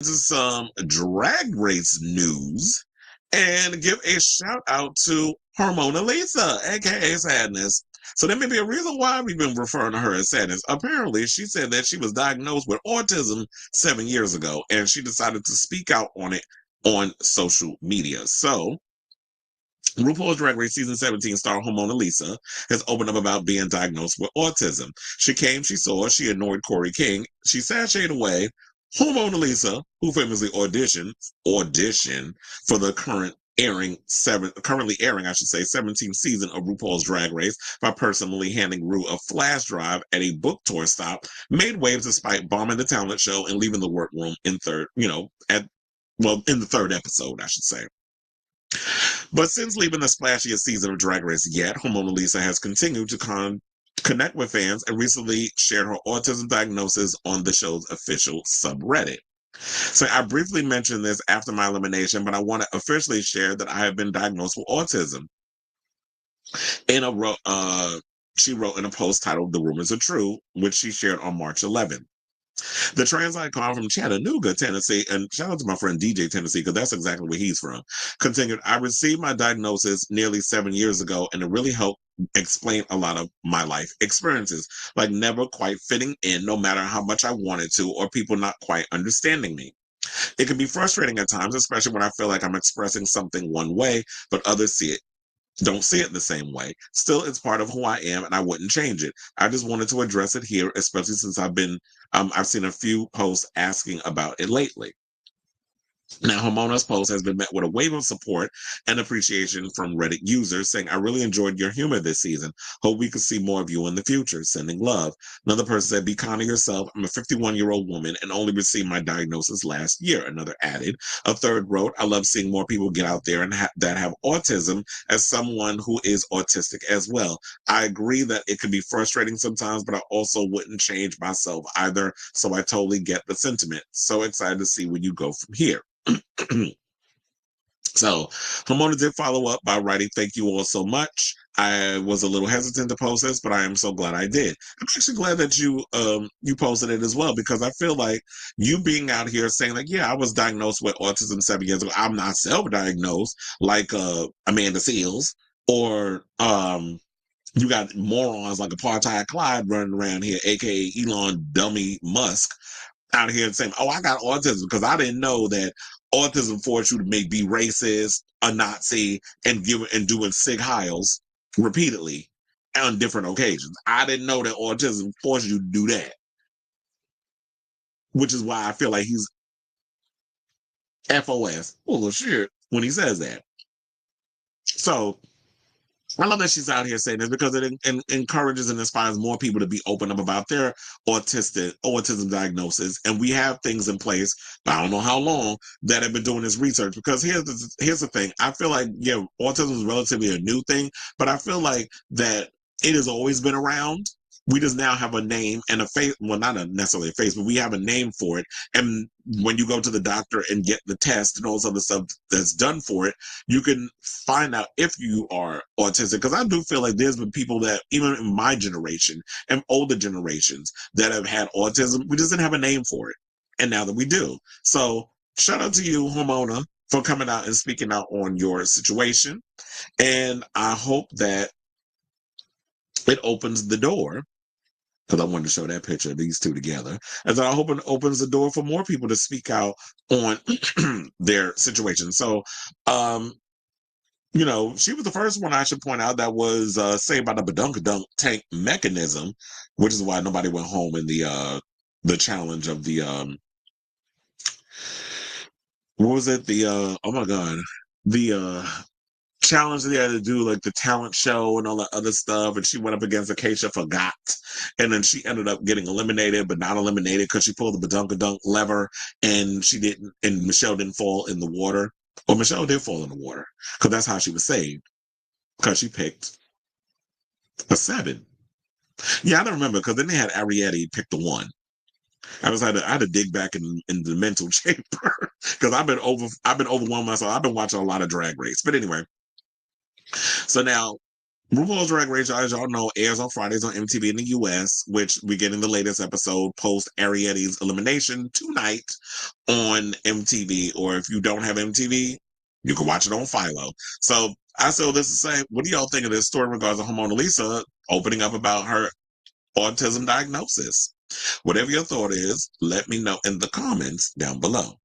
To some drag race news and give a shout out to Hormona Lisa, aka Sadness. So there may be a reason why we've been referring to her as Sadness. Apparently, she said that she was diagnosed with autism 7 years ago, and she decided to speak out on it on social media. So RuPaul's Drag Race Season 17 star Hormona Lisa has opened up about being diagnosed with autism. She came, she saw, she annoyed Corey King. She sashayed away. Hormona Lisa, who famously auditioned for the currently airing, I should say, 17th season of RuPaul's Drag Race by personally handing Ru a flash drive at a book tour stop, made waves despite bombing the talent show and leaving the workroom in the third episode, I should say. But since leaving the splashiest season of Drag Race yet, Hormona Lisa has continued to connect with fans and recently shared her autism diagnosis on the show's official subreddit. So I briefly mentioned this after my elimination, but I want to officially share that I have been diagnosed with autism. She wrote in a post titled "The Rumors Are True," which she shared on March 11th. The trans icon from Chattanooga, Tennessee, and shout out to my friend DJ Tennessee, because that's exactly where he's from, continued, I received my diagnosis nearly 7 years ago, and it really helped explain a lot of my life experiences, like never quite fitting in no matter how much I wanted to, or people not quite understanding me. It can be frustrating at times, especially when I feel like I'm expressing something one way, but others don't see it the same way. Still, it's part of who I am, and I wouldn't change it. I just wanted to address it here, especially since I've seen a few posts asking about it lately. Now, Homona's post has been met with a wave of support and appreciation from Reddit users saying, I really enjoyed your humor this season. Hope we could see more of you in the future. Sending love. Another person said, be kind to yourself. I'm a 51-year-old woman and only received my diagnosis last year. Another added. A third wrote, I love seeing more people get out there and that have autism as someone who is autistic as well. I agree that it can be frustrating sometimes, but I also wouldn't change myself either. So I totally get the sentiment. So excited to see where you go from here. So, Pomona did follow up by writing, thank you all so much. I was a little hesitant to post this, but I am so glad I did. I'm actually glad that you posted it as well, because I feel like you being out here saying like, yeah, I was diagnosed with autism 7 years ago. I'm not self-diagnosed like Amanda Seals, or you got morons like Apartheid Clyde running around here, aka Elon Dummy Musk, out here and saying, oh, I got autism, because I didn't know that autism forced you to be racist, a Nazi, and doing Sig Heils repeatedly on different occasions. I didn't know that autism forced you to do that, which is why I feel like he's FOS, full of shit, when he says that. So I love that she's out here saying this, because it encourages and inspires more people to be open up about their autism diagnosis. And we have things in place, I don't know how long, that have been doing this research. Because here's the thing. I feel like, yeah, autism is relatively a new thing, but I feel like that it has always been around. We just now have a name and a face. Well, not necessarily a face, but we have a name for it. And when you go to the doctor and get the test and all this other stuff that's done for it, you can find out if you are autistic. Because I do feel like there's been people that, even in my generation and older generations, that have had autism. We just didn't have a name for it. And now that we do. So shout out to you, Hormona, for coming out and speaking out on your situation. And I hope that it opens the door, because I wanted to show that picture of these two together. And so I hope it opens the door for more people to speak out on their situation. So, she was the first one, I should point out, that was saved by the Badunkadunk tank mechanism, which is why nobody went home in the challenge of the what was it? Oh my god, the challenge they had to do, like the talent show and all that other stuff, and she went up against Acacia Forgot, and then she ended up getting eliminated, but not eliminated because she pulled the badunkadunk lever, and Michelle didn't fall in the water. Or Michelle did fall in the water, because that's how she was saved, because she picked a 7. Yeah, I don't remember, because then they had Ariete pick the 1. I had to dig back in the mental chamber, because I've been overwhelmed myself. I've been watching a lot of Drag Race, but anyway. So now, RuPaul's Drag Race, as y'all know, airs on Fridays on MTV in the US, which we're getting the latest episode post Ariette's elimination tonight on MTV. Or if you don't have MTV, you can watch it on Philo. So I saw this to say, what do y'all think of this story in regards to Mona Lisa opening up about her autism diagnosis? Whatever your thought is, let me know in the comments down below.